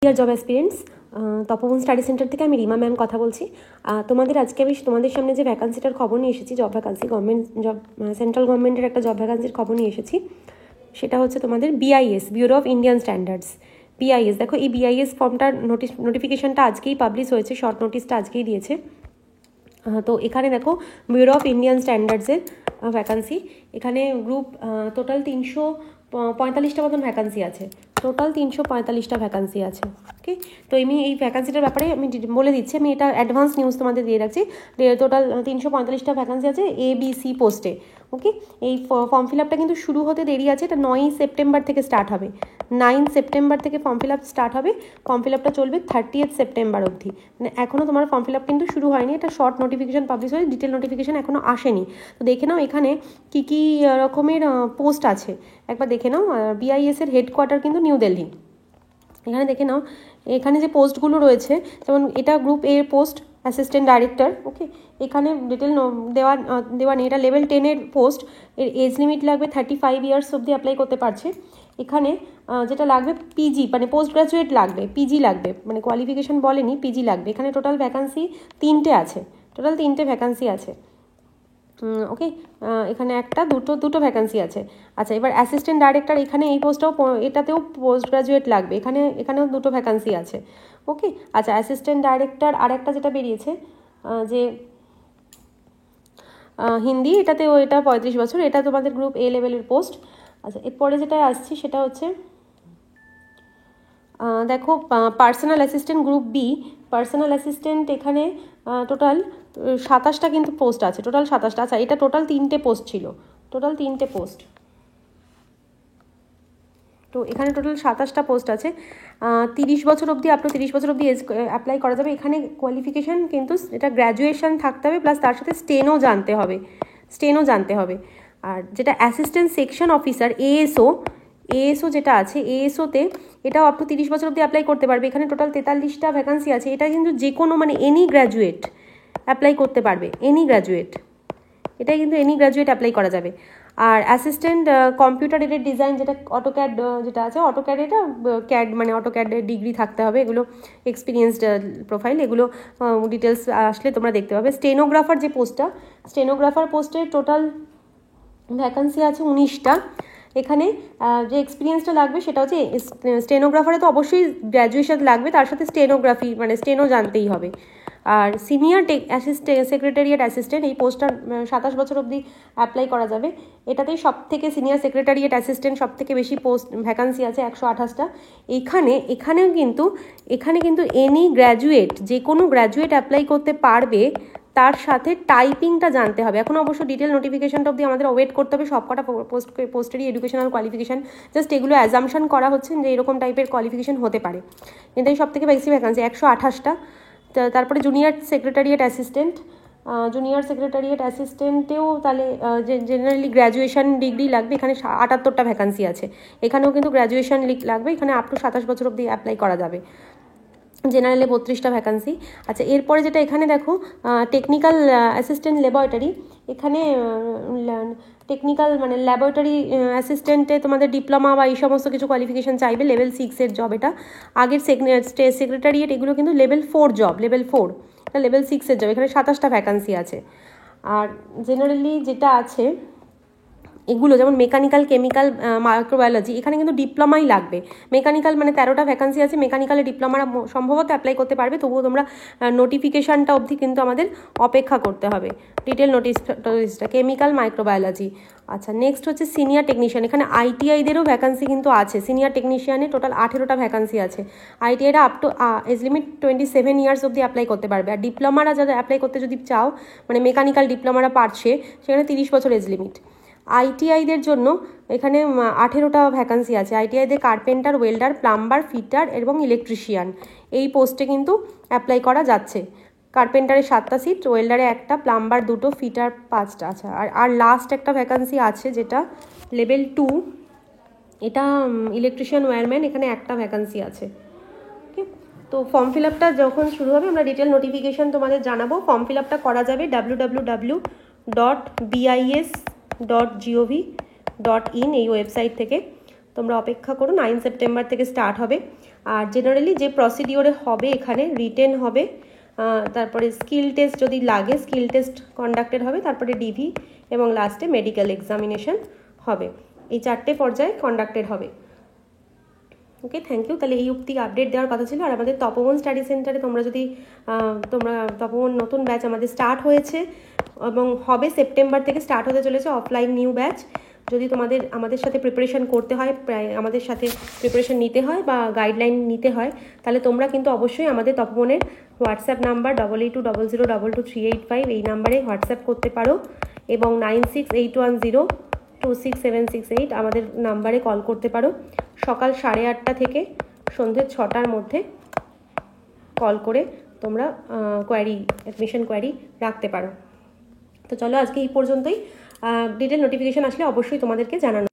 Deer job aspirants, তপবন study centre থেকে আমি Rima ma'am কথা বলছি। তোমাদের আজকে আমি তোমাদের সামনে যে ভ্যাকান্সিটার খবর নিয়ে এসেছি, job vacancy, government job, central গভর্নমেন্টের একটা জব ভ্যাকান্সির খবর নিয়ে এসেছি। সেটা হচ্ছে তোমাদের BIS, bureau of Indian standards. BIS, দেখো এই BIS ফর্মটার নোটিফিকেশনটা আজকেই পাবলিশ হয়েছে, শর্ট নোটিশটা আজকেই দিয়েছে। তো এখানে দেখো ব্যুরো অফ ইন্ডিয়ান স্ট্যান্ডার্ডসের ভ্যাকান্সি। এখানে গ্রুপ টোটাল 345টা মতন ভ্যাকান্সি আছে, টোটাল 345টা ভ্যাকান্সি আছে। ওকে, তো আমি এই ভ্যাকান্সিটার ব্যাপারে আমি বলে দিচ্ছি, আমি এটা অ্যাডভান্স নিউজ তোমাদের দিয়ে রাখছি। টোটাল 345টা ভ্যাকান্সি আছে ABC পোস্টে। ওকে, এই ফর্ম ফিল আপটা কিন্তু শুরু হতে দেরি আছে, এটা 9 সেপ্টেম্বর থেকে স্টার্ট হবে। 9 সেপ্টেম্বর থেকে ফর্ম ফিল আপ স্টার্ট হবে, ফর্ম ফিল আপটা চলবে 30 সেপ্টেম্বর অবধি। মানে এখনও তোমার ফর্ম ফিল আপ কিন্তু শুরু হয়নি, এটা শর্ট নোটিফিকেশন পাবলিশ হয়ে, ডিটেল নোটিফিকেশন এখনও আসেনি। তো দেখে নাও এখানে কী কী রকমের পোস্ট আছে, একবার দেখে নাও। BIS এর হেডকোয়ার্টার কিন্তু নিউ দিল্লি। এখানে দেখে নাও, এখানে যে পোস্টগুলো রয়েছে, যেমন এটা গ্রুপ এর পোস্ট অ্যাসিস্ট্যান্ট ডাইরেক্টর। ওকে, এখানে ডিটেল দেওয়া নেই, এটা লেভেল 10-এর পোস্ট। এর এজ লিমিট লাগবে 35 ইয়ার্স অবধি অ্যাপ্লাই করতে পারছে। এখানে যেটা লাগবে PG, মানে পোস্ট গ্রাজুয়েট লাগবে, PG লাগবে, মানে কোয়ালিফিকেশন বলেনি, PG লাগবে। এখানে টোটাল ভ্যাকান্সি 3টে আছে, টোটাল 3টে ভ্যাকান্সি আছে। ওকে, এখানে একটা দুটো ভ্যাকান্সি আছে। আচ্ছা, এবার অ্যাসিস্ট্যান্ট ডাইরেক্টর, এখানে এই পোস্টটাও, এটাতেও পোস্ট গ্রাজুয়েট লাগবে, এখানেও দুটো ভ্যাকান্সি আছে। ওকে, আচ্ছা, অ্যাসিস্ট্যান্ট ডাইরেক্টর আর একটা যেটা বেরিয়েছে যে হিন্দি, এটাতেও, এটা 35 বছর, এটা তোমাদের গ্রুপ A লেভেলের পোস্ট। আচ্ছা, এরপরে যেটা আসছি সেটা হচ্ছে দেখো personal assistant group B, personal assistant, এখানে টোটাল 27টা কিন্তু পোস্ট আছে, টোটাল 27টা। আচ্ছা, এটা টোটাল 3টে পোস্ট ছিল, টোটাল 3টে পোস্ট। তো এখানে টোটাল 27টা পোস্ট আছে। 30 বছর অবধি, আপ টু 30 বছর অবধি এজ অ্যাপ্লাই করা যাবে। এখানে কোয়ালিফিকেশান কিন্তু এটা গ্র্যাজুয়েশন থাকতে হবে, প্লাস তার সাথে স্টেনও জানতে হবে। আর যেটা অ্যাসিস্ট্যান্ট সেকশন অফিসার ASO যেটা আছে, ASOতে এটাও আপ টু 30 বছর অবধি অ্যাপ্লাই করতে পারবে। এখানে টোটাল 43টা ভ্যাকান্সি আছে। এটা কিন্তু যে কোনো, মানে এনি গ্র্যাজুয়েট অ্যাপ্লাই করতে পারবে, এটাই কিন্তু এনি গ্র্যাজুয়েট অ্যাপ্লাই করা যাবে। আর অ্যাসিস্ট্যান্ট কম্পিউটার এডেড ডিজাইন, যেটা অটোক্যাড যেটা আছে, অটোক্যাড, এটা ক্যাড মানে অটোক্যাডের ডিগ্রি থাকতে হবে, এগুলো এক্সপিরিয়েন্সড প্রোফাইল, এগুলো ডিটেলস আসলে তোমরা দেখতে পাবে। স্টেনোগ্রাফার যে পোস্টটা, স্টেনোগ্রাফার পোস্টে টোটাল ভ্যাকান্সি আছে 19টা। এখানে যে এক্সপিরিয়েন্সটা লাগবে সেটা হচ্ছে, স্টেনোগ্রাফারে তো অবশ্যই গ্র্যাজুয়েশন লাগবে, তার সাথে স্টেনোগ্রাফি মানে স্টেনো জানতেই হবে। আর সিনিয়র সেক্রেটারিয়েট অ্যাসিস্ট্যান্ট, এই পোস্টটা 27 বছর অবধি অ্যাপ্লাই করা যাবে। এটাতেই সব থেকে সিনিয়র সেক্রেটারিয়েট অ্যাসিস্ট্যান্ট সব থেকে বেশি পোস্ট ভ্যাকান্সি আছে, 128টা। এখানে কিন্তু এনি গ্র্যাজুয়েট, যে কোনো গ্র্যাজুয়েট অ্যাপ্লাই করতে পারবে, তার সাথে টাইপিংটা জানতে হবে। এখন অবশ্য ডিটেল নোটিফিকেশনটা অবধি আমাদের ওয়েট করতে হবে। সবকটা পোস্টেরই এডুকেশনাল কোয়ালিফিকেশান, জাস্ট এগুলো অ্যাজামশন করা হচ্ছে যে এরকম টাইপের কোয়ালিফিকেশান হতে পারে। এটাই সব থেকে বেশি ভ্যাকান্সি, 128টা। তারপরে জুনিয়র সেক্রেটারিয়েট অ্যাসিস্ট্যান্টেও তাহলে জেনারেলি গ্র্যাজুয়েশন ডিগ্রি লাগবে। এখানে 78টা ভ্যাকান্সি আছে, এখানেও কিন্তু গ্র্যাজুয়েশন লাগবে। এখানে আপ টু 27 বছর অবধি অ্যাপ্লাই করা যাবে। জেনারেলে 32টা ভ্যাকান্সি। আচ্ছা, এরপরে যেটা এখানে দেখো, টেকনিক্যাল অ্যাসিস্ট্যান্ট ল্যাবরেটরি, এখানে টেকনিক্যাল মানে ল্যাবরেটরি অ্যাসিস্ট্যান্টে তোমাদের ডিপ্লোমা বা এই সমস্ত কিছু কোয়ালিফিকেশান চাইবে, লেভেল 6-এর জব এটা। আগের সেক্রেটারিয়েট, এগুলো কিন্তু লেভেল 4 জব, লেভেল 4, এটা লেভেল 6-এর জব। এখানে 27টা ভ্যাকান্সি আছে। আর জেনারেলি যেটা আছে এগুলো যেমন মেকানিক্যাল, কেমিক্যাল, মাইক্রোবায়োলজি, এখানে কিন্তু ডিপ্লোমাই লাগবে। মেকানিক্যাল মানে 13টা ভ্যাকান্সি আছে, মেকানিক্যালে ডিপ্লোমারা সম্ভবত অ্যাপ্লাই করতে পারবে, তবুও তোমরা নোটিফিকেশানটা অবধি কিন্তু আমাদের অপেক্ষা করতে হবে, ডিটেল নোটিশটা। Chemical, microbiology. আচ্ছা, নেক্সট হচ্ছে সিনিয়র টেকনিশিয়ান, এখানে ITI-দেরও ভ্যাকান্সি কিন্তু আছে। সিনিয়র টেকনিশিয়ানে টোটাল 18টা ভ্যাকান্সি আছে। ITI-রা up to age limit 27 years অবধি অ্যাপ্লাই করতে পারবে। আর ডিপ্লোমারা যারা অ্যাপ্লাই করতে যদি চাও, মানে মেকানিক্যাল ডিপ্লোমারা পারছে, সেখানে 30 বছর এজ লিমিট। ITI-দের জন্য এখানে 18টা ভ্যাকান্সি আছে। ITI-দের কার্পেন্টার, ওয়েল্ডার, প্লাম্বার, ফিটার এবং ইলেকট্রিশিয়ান, এই পোস্টে কিন্তু অ্যাপ্লাই করা যাচ্ছে। কার্পেন্টারে 7টা সিট, ওয়েল্ডারে 1টা, প্লাম্বার 2টো, ফিটার 5টা। আচ্ছা, আর লাস্ট একটা ভ্যাকান্সি আছে যেটা লেভেল 2, এটা ইলেকট্রিশিয়ান, ওয়্যারম্যান, এখানে 1টা ভ্যাকান্সি আছে। ওকে, তো ফর্ম ফিল আপটা যখন শুরু হবে আমরা ডিটেল নোটিফিকেশান তোমাদের জানাবো। ফর্ম ফিল আপটা করা যাবে www.bis.gov.in এই ওয়েবসাইট থেকে। তোমরা অপেক্ষা করো, 9 সেপ্টেম্বর থেকে স্টার্ট হবে। আর জেনারেলি যে প্রসিডিওরে হবে এখানে রিটেন হবে, তারপরে স্কিল টেস্ট যদি লাগে স্কিল টেস্ট কন্ডাক্টেড হবে, তারপরে ডিভি এবং লাস্টে মেডিকেল এক্সামিনেশন হবে। এই 4টে পর্যায়ে কন্ডাক্টেড হবে। ওকে, থ্যাংক ইউ। তাহলে এই অবধি আপডেট দেওয়ার কথা ছিল। আর আমাদের তপবন স্টাডি সেন্টারে তোমরা তপবন নতুন ব্যাচ আমাদের স্টার্ট হয়েছে এবং হবে সেপ্টেম্বর থেকে স্টার্ট হতে চলেছে অফলাইন নিউ ব্যাচ। যদি আমাদের সাথে প্রিপারেশন করতে হয়, আমাদের সাথে প্রিপারেশন নিতে হয় বা গাইডলাইন নিতে হয়, তাহলে তোমরা কিন্তু অবশ্যই আমাদের তপবনের হোয়াটসঅ্যাপ নাম্বার 8820222385 এই নাম্বারে হোয়াটসঅ্যাপ করতে পারো এবং 9681026768 আমাদের নাম্বারে কল করতে পারো। সকাল 8:30 থেকে সন্ধ্যে 6টার মধ্যে কল করে তোমরা অ্যাডমিশন কোয়ারি রাখতে পারো। তো চলো আজকে এই পর্যন্তই। ডিটেল নোটিফিকেশান আসলে অবশ্যই তোমাদেরকে জানানো।